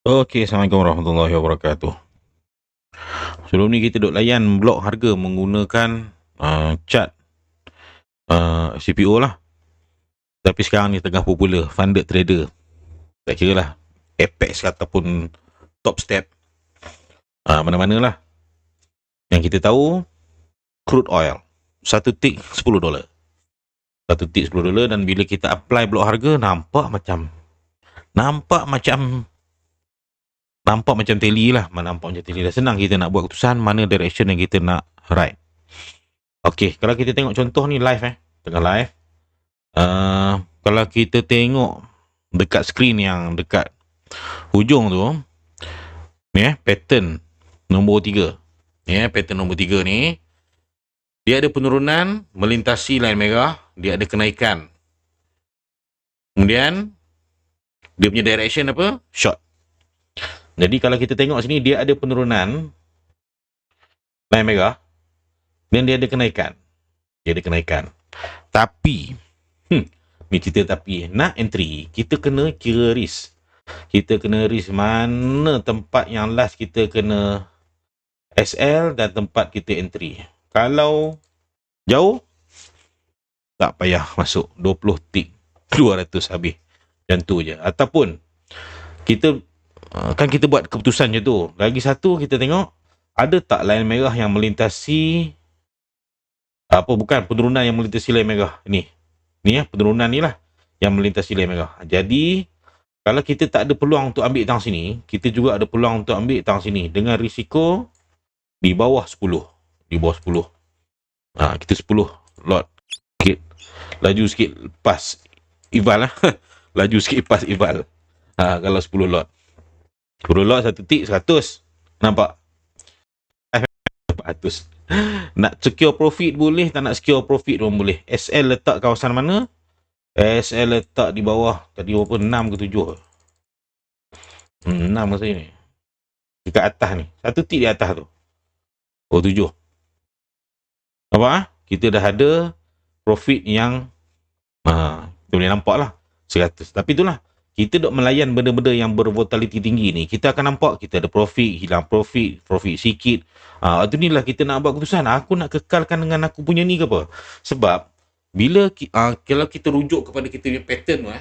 Okey, Assalamualaikum warahmatullahi wabarakatuh. Sebelum ni kita duk layan blok harga menggunakan chart CPO lah. Tapi sekarang ni tengah popular funded trader. Tak kira lah Apex ataupun Top Step. Mana-mana lah. Yang kita tahu crude oil. Satu tik $10. Satu tik $10 dan bila kita apply blok harga nampak macam teli lah. Nampak macam teli dah. Senang kita nak buat keputusan mana direction yang kita nak ride. Okey, kalau kita tengok contoh ni live tengah live. Kalau kita tengok dekat skrin yang dekat hujung tu, ni pattern nombor 3. Ni pattern nombor 3 ni dia ada penurunan melintasi line merah, dia ada kenaikan. Kemudian dia punya direction apa? Short. Jadi kalau kita tengok sini dia ada penurunan line merah dan dia ada kenaikan. Tapi ni cerita tapi nak entry kita kena kira risk. Kita kena risk mana tempat yang last kita kena SL dan tempat kita entry. Kalau jauh tak payah masuk 20 tik 200 habis. Macam tu je. Ataupun kita kita buat keputusan je tu. Lagi satu kita tengok ada tak line merah yang melintasi penurunan yang melintasi line merah ni penurunan ni lah yang melintasi line merah. Jadi kalau kita tak ada peluang untuk ambil tang sini, kita juga ada peluang untuk ambil tang sini dengan risiko di bawah 10. Kita 10 lot sikit, laju sikit pas eval lah. Laju sikit pas eval. Kalau 10 lot 1 tik 100. Nampak 400. Nak secure profit boleh, tak nak secure profit pun boleh. SL letak kawasan mana? SL letak di bawah. Tadi berapa? 6 ke 7? 6 masa ni. Dekat atas ni. 1 tik di atas tu. 7. Nampak? Kita dah ada profit yang kita boleh nampak lah 100. Tapi itulah, kita duk melayan benda-benda yang bervolatility tinggi ni, kita akan nampak kita ada profit, hilang profit sikit. Waktu ni lah kita nak buat keputusan, aku nak kekalkan dengan aku punya ni ke apa. Sebab bila kalau kita rujuk kepada kita punya pattern tu,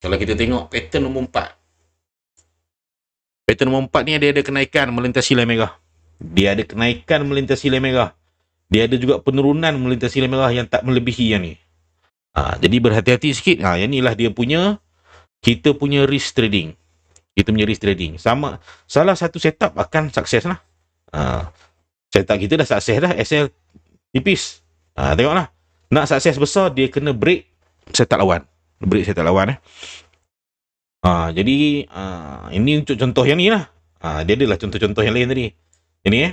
kalau kita tengok pattern nombor 4. Pattern nombor 4 ni dia ada kenaikan melintasi line merah. Dia ada kenaikan melintasi line merah. Dia ada juga penurunan melintasi line merah yang tak melebihi yang ni. Jadi berhati-hati sikit. Yang ni lah dia punya, kita punya risk trading. Sama, salah satu setup akan sukses lah. Setup kita dah sukses dah. SL tipis. Tengoklah. Nak sukses besar, dia kena break setup lawan. Jadi ini untuk contoh yang ni lah. Dia adalah contoh-contoh yang lain tadi. Ini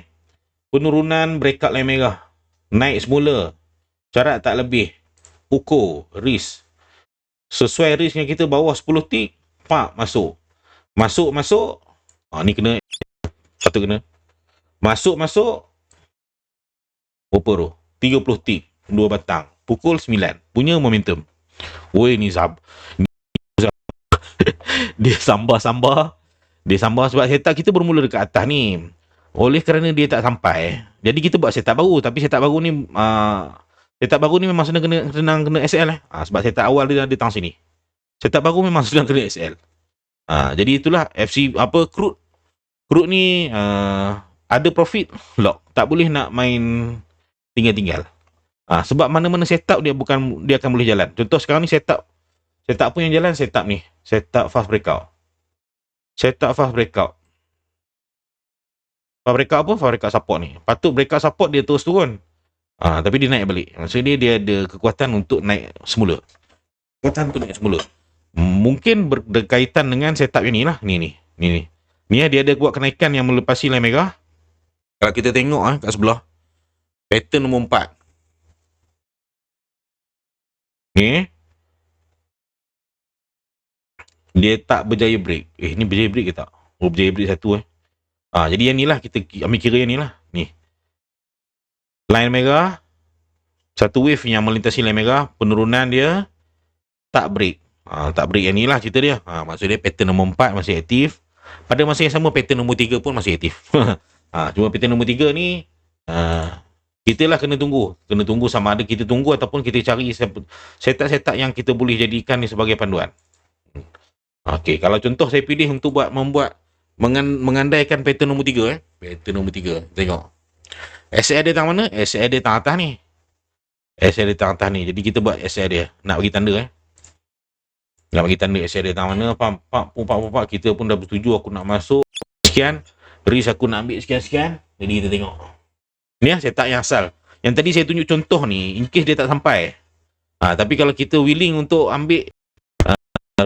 penurunan breakout line merah. Naik semula. Syarat tak lebih. Ukur. Risk. Sesuai risk yang kita bawah 10 tik. Masuk. Ni kena. Satu kena. Masuk. Berapa tu? 30 tik. 2 batang. Pukul 9. Punya momentum. Woi ni dia sambar sebab setup kita bermula dekat atas ni. Oleh kerana dia tak sampai, jadi kita buat setup baru. Tapi setup baru ni memang senang kena SL sebab setup awal dia ada tang sini. Setup baru memang senang kena SL. Jadi itulah FC crude ni ada profit lock. Tak boleh nak main tinggal-tinggal. Sebab mana-mana setup dia akan boleh jalan. Contoh sekarang ni setup pun yang jalan setup ni. Setup fast breakout. Fast breakout apa? Fast breakout support ni. Patut breakout support dia terus turun. Tapi dia naik balik. Maksudnya dia ada kekuatan untuk naik semula. Mungkin berkaitan dengan setup yang ni lah. Ni. Dia ada buat kenaikan yang melepasi line merah. Kalau kita tengok kat sebelah. Pattern nombor 4. Ni. Dia tak berjaya break. Ni berjaya break ke tak? Berjaya break satu jadi yang ni lah, kita ambil kira yang ni lah. Ni. Line merah. Satu wave yang melintasi line merah. Penurunan dia tak break. Tak break yang ni lah cerita dia. Maksudnya pattern nombor 4 masih aktif. Pada masa yang sama, pattern nombor 3 pun masih aktif. Cuma pattern nombor 3 ni, kita lah kena tunggu sama ada kita tunggu ataupun kita cari setup-setup yang kita boleh jadikan ni sebagai panduan. Okey, kalau contoh saya pilih untuk mengandaikan pattern nombor 3, pattern nombor 3, tengok. SL dia tang mana? SL dia tang atas ni. SL dia tang atas ni. Jadi kita buat SL dia. Nak bagi tanda Nak bagi tanda SL dia tang mana? Pak, kita pun dah bersetuju aku nak masuk. Sekian. Risk aku nak ambil sekian-sekian. Jadi kita tengok. Ni setup yang asal. Yang tadi saya tunjuk contoh ni, in case dia tak sampai. Tapi kalau kita willing untuk ambil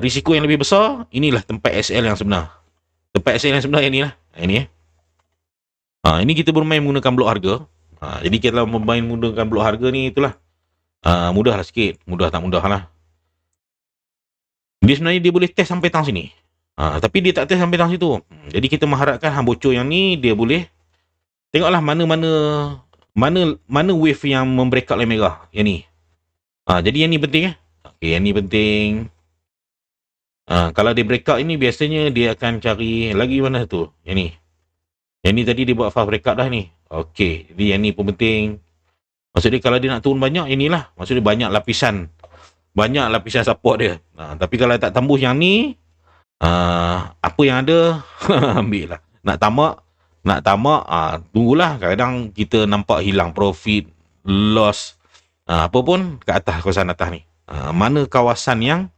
risiko yang lebih besar, inilah tempat SL yang sebenar. Tempat SL yang sebenar yang ni lah. Ini ini kita bermain menggunakan blok harga. Jadi kalau bermain menggunakan blok harga ni, itulah. Mudah lah sikit. Mudah tak mudah lah. Dia sebenarnya dia boleh test sampai tang sini. Tapi dia tak test sampai tang situ. Jadi kita mengharapkan hang bocor yang ni, dia boleh. Tengoklah mana wave yang membreakout line merah. Yang ni. Jadi yang ni penting Okay, yang ni penting. Kalau dia breakout ini, biasanya dia akan cari lagi mana tu. Yang ni. Yang ni tadi dia buat fast breakout dah ni. Okey, jadi yang ni pun penting. Maksudnya kalau dia nak turun banyak, inilah. Maksudnya banyak lapisan support dia. Tapi kalau tak tembus yang ni, apa yang ada, ambil lah. Nak tamak, tunggulah. Kadang kita nampak hilang profit, loss, apa pun kat atas, kawasan atas ni. Mana kawasan yang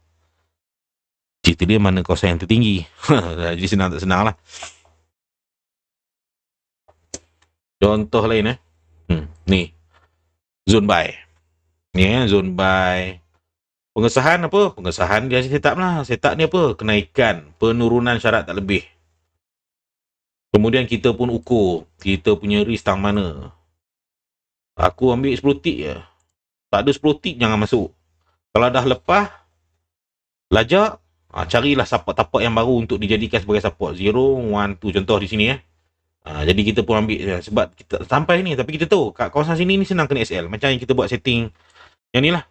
cerita dia, mana kawasan yang tertinggi. Jadi senang tak senang lah. Contoh lain ni zone buy. Ni zone buy. Pengesahan apa? Pengesahan dia setup lah. Setup ni apa? Kenaikan, penurunan syarat tak lebih. Kemudian kita pun ukur kita punya risk tang mana. Aku ambil 10 tick je. Tak ada 10 tick, jangan masuk. Kalau dah lepas, lajak, carilah support tapak yang baru untuk dijadikan sebagai support. 0, 1, 2. Contoh di sini jadi kita pun ambil sebab kita sampai ni, tapi kita tahu kat kawasan sini ni senang kena SL. Macam yang kita buat setting yang ni lah.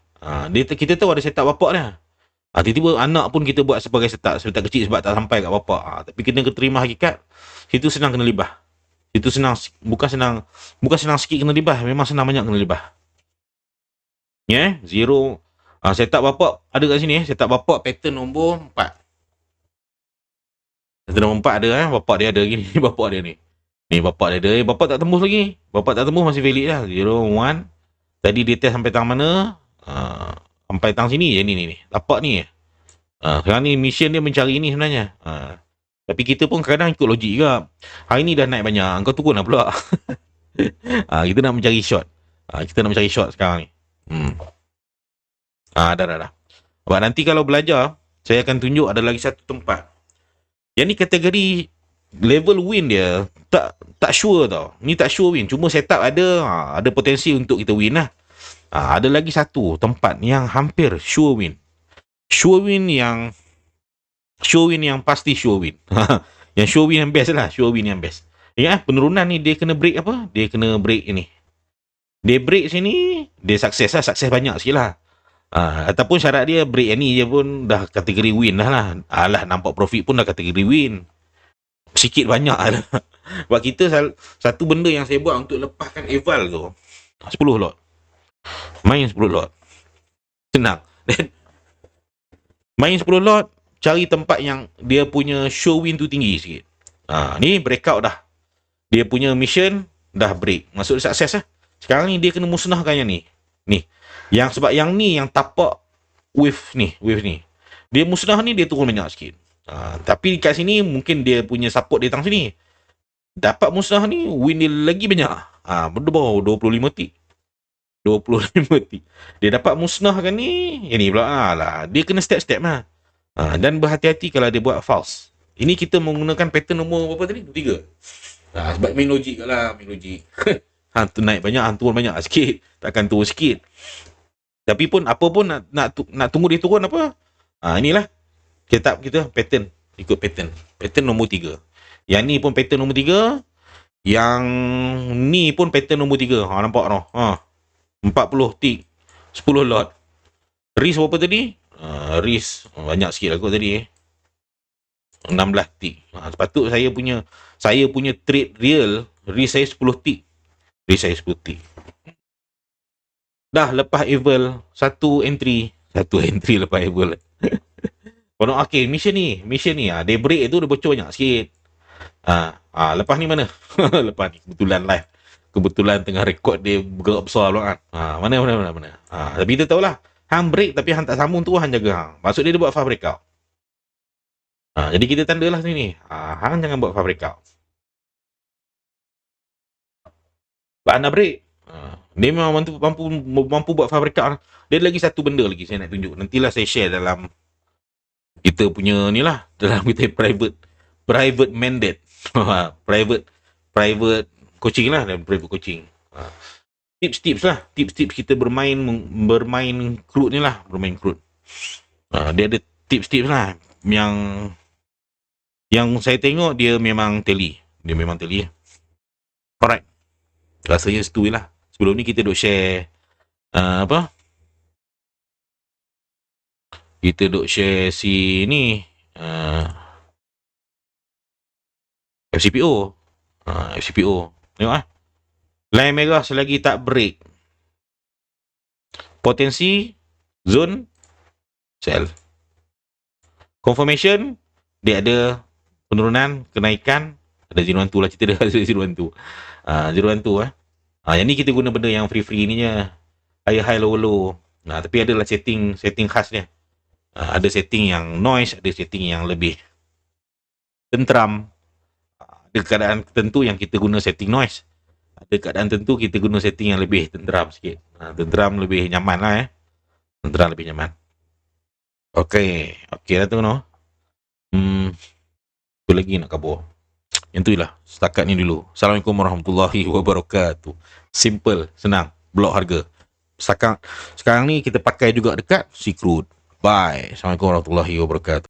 Kita tahu ada setup bapak dia. Tiba-tiba anak pun kita buat sebagai setup kecil sebab tak sampai kat bapak. Tapi kita kena terima hakikat, situ senang kena libah. Itu senang, bukan senang sikit kena libah, memang senang banyak kena libah. 0. Setup bapak ada kat sini. Setup bapak pattern nombor 4. Pattern nombor 4 ada bapak dia ada gini. Bapak dia ni. Ni bapak dia ada. Bapak tak tembus lagi. Bapak tak tembus masih valid lah. 0, 1. Tadi dia test sampai tang mana? Sampai tang sini je ni. Tapak ni. Sekarang ni mission dia mencari ni sebenarnya. Tapi kita pun kadang ikut logik juga. Hari ni dah naik banyak. Kau turun lah pula. Kita nak mencari short. Kita nak mencari short sekarang ni. Dah. Sebab nanti kalau belajar, saya akan tunjuk ada lagi satu tempat. Yang ni kategori level win dia tak sure tau. Ni tak sure win. Cuma setup ada potensi untuk kita win lah. Ada lagi satu tempat yang hampir sure win. Sure win yang pasti sure win. Yang sure win yang best lah. Sure win yang best. Ingat penurunan ni dia kena break apa? Dia kena break ini. Dia break sini, dia sukses lah. Sukses banyak sikit lah. Ataupun syarat dia break yang ni je pun dah kategori win lah. Nampak profit pun dah kategori win. Sikit banyak lah. Sebab kita satu benda yang saya buat untuk lepaskan eval tu, 10 lot. Main 10 lot. Senang. Main 10 lot, cari tempat yang dia punya show win tu tinggi sikit. Ni breakout dah. Dia punya mission dah break. Maksud sukses lah. Sekarang ni dia kena musnahkan yang ni. Sebab yang ni yang tapak wave ni. Dia musnah ni, dia turun banyak sikit. Tapi kat sini mungkin dia punya support dia tang sini. Dapat musnah ni, win dia lagi banyak. Berdua 25 tick. 25 tick. Dia dapat musnahkan ni, yang ni pula dia kena step-step lah. Dan berhati-hati kalau dia buat false. Ini kita menggunakan pattern nombor berapa tadi? 3. Sebab main logik lah, main logik. Tu naik banyak, turun banyak sikit. Takkan turun sikit. Tapi pun apa pun nak tunggu dia turun apa? Inilah setup kita pattern, ikut pattern nombor 3. Yang ni pun pattern nombor 3, yang ni pun pattern nombor 3. Nampak noh. 40 tick, 10 lot. Risk berapa tadi? Risk banyak sikit lah kot tadi. 16 tick. Sepatut saya punya trade real, risk saya 10 tick. Risk saya 10 tick. Dah lepas Evil, satu entry lepas Evil. Kalau okay, mission ni, Daybreak tu dia bocor banyak sikit. Lepas ni mana? Lepas ni kebetulan live. Kebetulan tengah rekod dia bergerak besar pula kan. Mana. Tapi kita tahulah, hang break tapi hang tak sambung tu hang jaga hang. Maksud dia buat fast breakout. Jadi kita tandalah sini. Hang jangan buat fast breakout. Pak anda break. Dia memang mampu buat fast breakout. Dia lagi satu benda lagi saya nak tunjuk. Nantilah saya share dalam kita punya ni lah, dalam kita private mandate. private coaching lah, dan private coaching. Tips-tips lah, tips-tips kita bermain crude ni lah, bermain crude. Dia ada tips-tips lah yang saya tengok dia memang tally. Alright, rasanya setu lah. Sebelum ni kita duk share kita duk share si ni FCPO. Tengok line merah selagi tak break, potensi zone sell. Confirmation dia ada penurunan, kenaikan, ada 012 lah, cerita dia ada 012. 012 yang ni kita guna benda yang free ni je, high low. Tapi adalah setting khas dia. Ada setting yang noise, ada setting yang lebih tentram. Ada keadaan tertentu yang kita guna setting noise, ada keadaan tertentu kita guna setting yang lebih tentram sikit. Tentram lebih nyaman lah Tentram lebih nyaman. Okey dah tu no. Apa lagi nak kabur? Yang tu lah, setakat ni dulu. Assalamualaikum warahmatullahi wabarakatuh. Simple, senang, blok harga. Sekarang ni kita pakai juga dekat Silk Road. Bye. Assalamualaikum warahmatullahi wabarakatuh.